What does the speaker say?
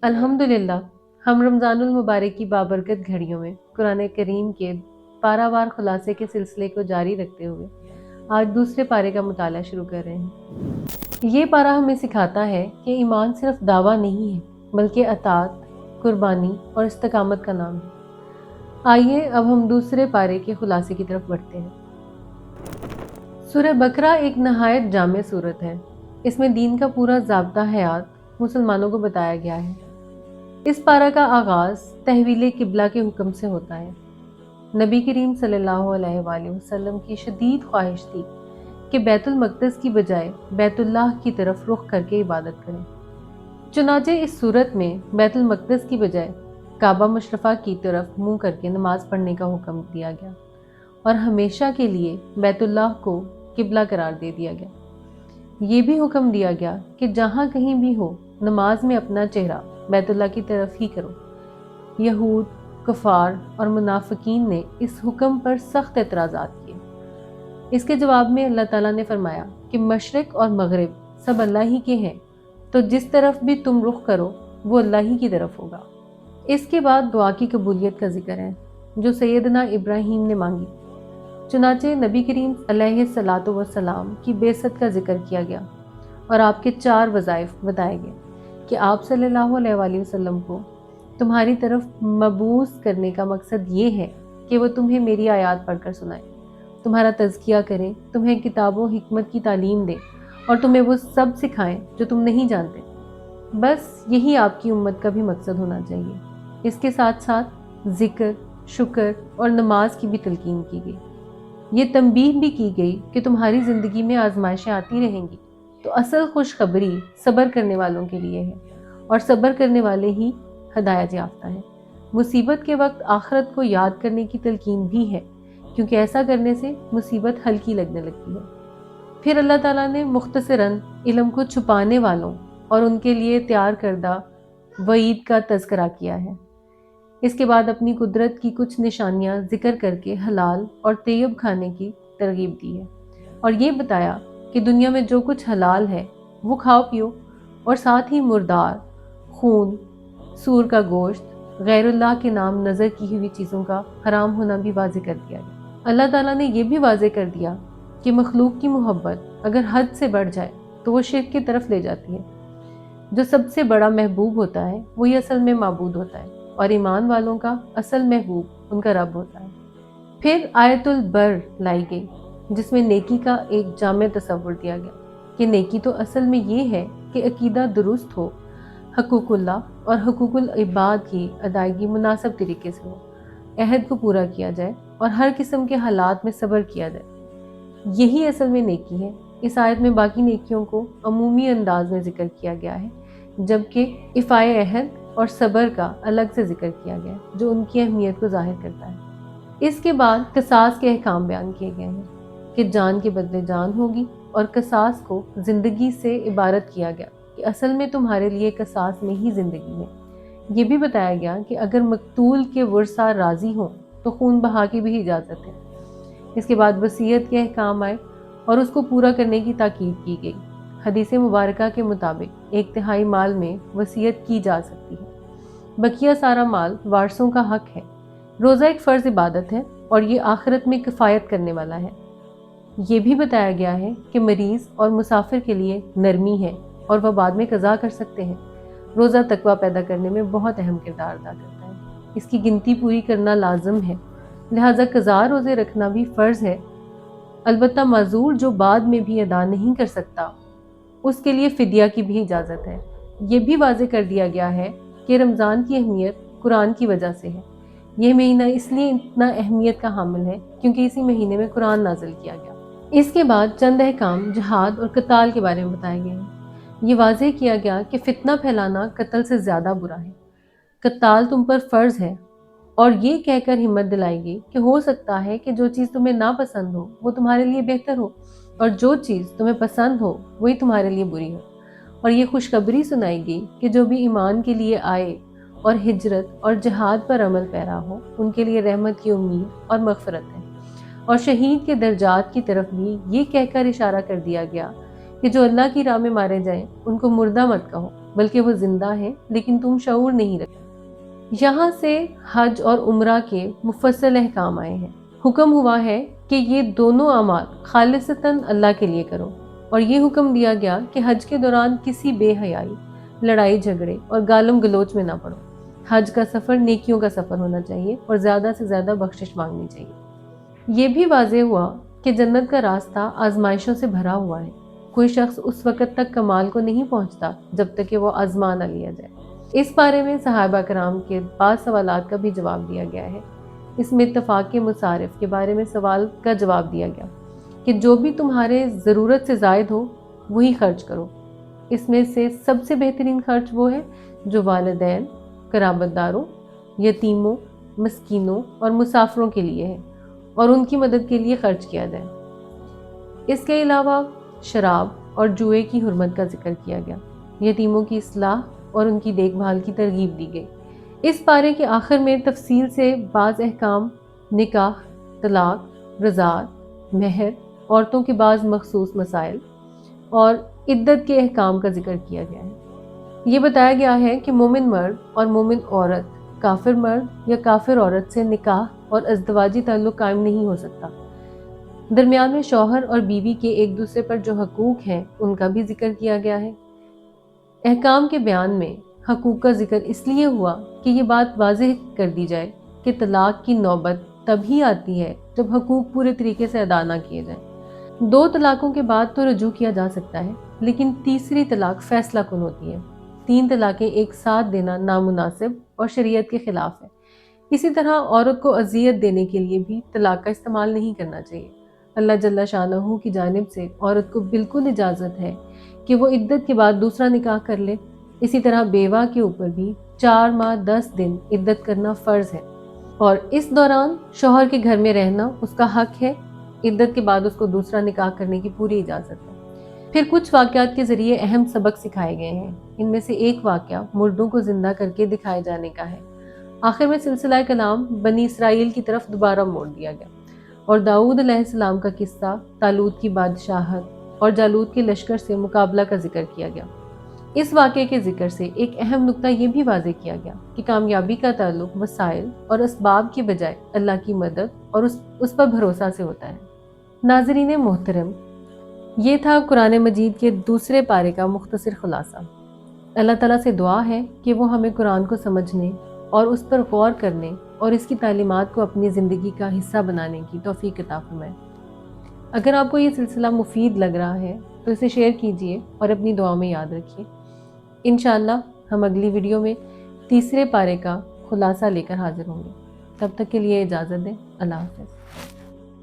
अल्हम्दुलिल्लाह, हम रमज़ानुल मुबारक की बाबरकत घड़ियों में कुरान करीम के पारावार खुलासे के सिलसिले को जारी रखते हुए आज दूसरे पारे का मुताला शुरू कर रहे हैं। ये पारा हमें सिखाता है कि ईमान सिर्फ दावा नहीं है, बल्कि अतात, कुर्बानी और इस्तकामत का नाम है। आइए अब हम दूसरे पारे के खुलासे की तरफ बढ़ते हैं। सूरह बकरा एक नहायत जामे सूरत है। इसमें दीन का पूरा ज़ाब्ता हयात मुसलमानों को बताया गया है। इस पारा का आगाज तहवील किबला के हुक्म से होता है। नबी करीम सल्लल्लाहु अलैहि वसल्लम की शदीद ख्वाहिश थी कि बैतुल मक़दस की बजाय बैतुल्लाह की तरफ रुख करके इबादत करें। चुनाचे इस सूरत में बैतुल मक़दस की बजाय काबा मुशर्रफा की तरफ मुंह करके नमाज पढ़ने का हुक्म दिया गया और हमेशा के लिए बैतुल्लाह को किबला करार दे दिया गया। ये भी हुक्म दिया गया कि जहाँ कहीं भी हो, नमाज में अपना चेहरा बैतुल्लाह की तरफ ही करो। यहूद, कुफार और मुनाफिकीन ने इस हुक्म पर सख्त एतराज़ात किए। इसके जवाब में अल्लाह ताला ने फरमाया कि मशरिक और मगरिब सब अल्लाह ही के हैं, तो जिस तरफ भी तुम रुख करो वो अल्लाह ही की तरफ होगा। इसके बाद दुआ की कबूलियत का जिक्र है जो सैयदना इब्राहीम ने मांगी। चुनाचे नबी करीम अलैहिस्सलातु वस्सलाम की बेसत का जिक्र किया गया और आपके 4 वज़ाइफ बताए गए कि आप सल्लल्लाहु अलैहि वसल्लम को तुम्हारी तरफ मबूस करने का मकसद ये है कि वो तुम्हें मेरी आयत पढ़कर सुनाए, तुम्हारा तज़किया करें, तुम्हें किताबों हिकमत की तालीम दें और तुम्हें वो सब सिखाएं जो तुम नहीं जानते। बस यही आपकी उम्मत का भी मकसद होना चाहिए। इसके साथ साथ ज़िक्र, शुक्र और नमाज की भी तलकीन की गई। ये तंबीह भी की गई कि तुम्हारी ज़िंदगी में आजमाइशें आती रहेंगी, तो असल खुशखबरी सब्र करने वालों के लिए है और सब्र करने वाले ही हदायत याफ्ता है। मुसीबत के वक्त आखिरत को याद करने की तलकीन भी है, क्योंकि ऐसा करने से मुसीबत हल्की लगने लगती है। फिर अल्लाह ताला ने मुख्तसरन इल्म को छुपाने वालों और उनके लिए तैयार करदा वईद का तज़किरा किया है। इसके बाद अपनी कुदरत की कुछ निशानियां जिक्र करके हलाल और तैयब खाने की तरगीब दी है और ये बताया कि दुनिया में जो कुछ हलाल है वो खाओ पियो, और साथ ही मुर्दार, खून, सूर का गोश्त, गैरुल्लाह के नाम नज़र की हुई चीज़ों का हराम होना भी वाज़े कर दिया गया। अल्लाह ताला ने यह भी वाज़े कर दिया कि मखलूक की मोहब्बत अगर हद से बढ़ जाए तो वो शिर्क की तरफ ले जाती है। जो सबसे बड़ा महबूब होता है वही असल में माबूद होता है और ईमान वालों का असल महबूब उनका रब होता है। फिर आयतुल बर लाई गई जिसमें नेकी का एक जामे तस्वुर दिया गया कि नेकी तो असल में ये है कि अकीदा दुरुस्त हो, हकूकुल्लाह और हकूकुल इबाद की अदायगी मुनासिब तरीके से हो, अहद को पूरा किया जाए और हर किस्म के हालात में सब्र किया जाए। यही असल में नेकी है। इस आयत में बाकी नेकियों को अमूमी अंदाज में जिक्र किया गया है, जबकि इफ़ाए अहद और सब्र का अलग से जिक्र किया गया है जो उनकी अहमियत को जाहिर करता है। इसके बाद कसास के अहकाम बयान किए गए हैं कि जान के बदले जान होगी और कसास को ज़िंदगी से इबारत किया गया कि असल में तुम्हारे लिए कसास में ही ज़िंदगी है। ये भी बताया गया कि अगर मकतूल के वर्सा राज़ी हों तो खून बहा की भी इजाज़त है। इसके बाद वसीयत के अहकाम आए और उसको पूरा करने की ताकीद की गई। हदीस मुबारका के मुताबिक 1/3 माल में वसीयत की जा सकती है, बकिया सारा माल वारसों का हक है। रोज़ा एक फ़र्ज़ इबादत है और ये आखिरत में किफ़ायत करने वाला है। ये भी बताया गया है कि मरीज़ और मुसाफिर के लिए नरमी है और वह बाद में कज़ा कर सकते हैं। रोज़ा तकवा पैदा करने में बहुत अहम किरदार अदा करता है। इसकी गिनती पूरी करना लाजिम है, लिहाजा कज़ा रोज़े रखना भी फ़र्ज़ है। अलबत्ता माजूर जो बाद में भी अदा नहीं कर सकता उसके लिए फ़िदिया की भी इजाज़त है। ये भी वाज़े कर दिया गया है कि रमज़ान की अहमियत कुरान की वजह से है। यह महीना इसलिए इतना अहमियत का हामिल है क्योंकि इसी महीने में कुरान नाजिल किया गया। इसके बाद चंद अहकाम जिहाद और कताल के बारे में बताए गए हैं। ये वाज़े किया गया कि फितना फैलाना कत्ल से ज़्यादा बुरा है, कताल तुम पर फ़र्ज़ है, और ये कहकर हिम्मत दिलाई गई कि हो सकता है कि जो चीज़ तुम्हें नापसंद हो वो तुम्हारे लिए बेहतर हो और जो चीज़ तुम्हें पसंद हो वही तुम्हारे लिए बुरी हो। और ये खुशखबरी सुनाई गई कि जो भी ईमान के लिए आए और हिजरत और जिहाद पर अमल पैरा हो उनके लिए रहमत की उम्मीद और मग़फ़िरत है। और शहीद के दर्जात की तरफ भी ये कहकर इशारा कर दिया गया कि जो अल्लाह की राह में मारे जाएं उनको मुर्दा मत कहो, बल्कि वो जिंदा हैं लेकिन तुम शऊर नहीं रखते। यहाँ से हज और उम्रा के मुफस्सल अहकाम आए हैं। हुक्म हुआ है कि ये दोनों अमाल खालिसतन अल्लाह के लिए करो, और ये हुक्म दिया गया कि हज के दौरान किसी बेहयाई, लड़ाई झगड़े और गालम गलोच में ना पड़ो। हज का सफ़र नेकियों का सफ़र होना चाहिए और ज़्यादा से ज़्यादा बख्शिश मांगनी चाहिए। ये भी वाज़ेह हुआ कि जन्नत का रास्ता आजमाइशों से भरा हुआ है। कोई शख्स उस वक़्त तक कमाल को नहीं पहुंचता जब तक कि वो आजमा न लिया जाए। इस बारे में सहाबा कराम के बाद सवालात का भी जवाब दिया गया है। इसमें इत्तफाक के मुसारिफ के बारे में सवाल का जवाब दिया गया कि जो भी तुम्हारे ज़रूरत से ज़ायद हो वही खर्च करो। इसमें से सबसे बेहतरीन खर्च वो है जो वालिदैन, कराबतदारों, यतीमों, मस्कीनों और मुसाफिरों के लिए है और उनकी मदद के लिए खर्च किया जाए। इसके अलावा शराब और जुए की हुर्मत का जिक्र किया गया। यतीमों की इस्लाह और उनकी देखभाल की तरगीब दी गई। इस पारे के आखिर में तफसील से बाज़ अहकाम, निकाह, तलाक, रज़ात, महर, औरतों के बाज़ मखसूस मसाइल और इद्दत के अहकाम का जिक्र किया गया है। ये बताया गया है कि मोमिन मर्द और मोमिन औरत काफिर मर्द या काफिर औरत से निकाह और अज़दवाजी ताल्लुक़ कायम नहीं हो सकता। दरमियान में शौहर और बीवी के एक दूसरे पर जो हकूक़ हैं उनका भी जिक्र किया गया है। अहकाम के बयान में हकूक़ का जिक्र इसलिए हुआ कि ये बात वाज़ेह कर दी जाए कि तलाक की नौबत तभी आती है जब हकूक़ पूरे तरीके से अदा ना किए जाएं। 2 तलाक़ों के बाद तो रजू किया जा सकता है, लेकिन तीसरी तलाक फैसला कुन होती है। 3 तलाक़ें एक साथ देना नामुनासिब और शरीयत के ख़िलाफ़ है। इसी तरह औरत को अज़ियत देने के लिए भी तलाक का इस्तेमाल नहीं करना चाहिए। अल्लाह जल्ला शानहू की जानिब से औरत को बिल्कुल इजाज़त है कि वो इद्दत के बाद दूसरा निकाह कर ले। इसी तरह बेवा के ऊपर भी 4 माह 10 दिन इद्दत करना फ़र्ज़ है और इस दौरान शौहर के घर में रहना उसका हक है। इद्दत के बाद उसको दूसरा निकाह करने की पूरी इजाज़त है। फिर कुछ वाक़यात के ज़रिए अहम सबक सिखाए गए हैं। इनमें से एक वाक़या मुर्दों को ज़िंदा करके दिखाए जाने का है। आखिर में सिलसिला कलाम बनी इसराइल की तरफ दोबारा मोड़ दिया गया और दाऊद अलैहिस्सलाम का किस्सा, तालूत की बादशाहत और जालूत के लश्कर से मुकाबला का जिक्र किया गया। इस वाक़े के जिक्र से एक अहम नुक्ता ये भी वाज़ेह किया गया कि कामयाबी का ताल्लुक वसाइल और असबाब की बजाय अल्लाह की मदद और उस पर भरोसा से होता है। नाज़रीन मोहतरम, ये था कुरान मजीद के दूसरे पारे का मुख्तसर खुलासा। अल्लाह ताला से दुआ है कि वो हमें कुरान को समझने और उस पर गौर करने और इसकी तालीमात को अपनी ज़िंदगी का हिस्सा बनाने की तौफीक अता फरमाए। अगर आपको ये सिलसिला मुफीद लग रहा है तो इसे शेयर कीजिए और अपनी दुआ में याद रखिए। इंशाअल्लाह हम अगली वीडियो में तीसरे पारे का खुलासा लेकर हाजिर होंगे। तब तक के लिए इजाज़त दें। अल्लाह हाफ़िज़।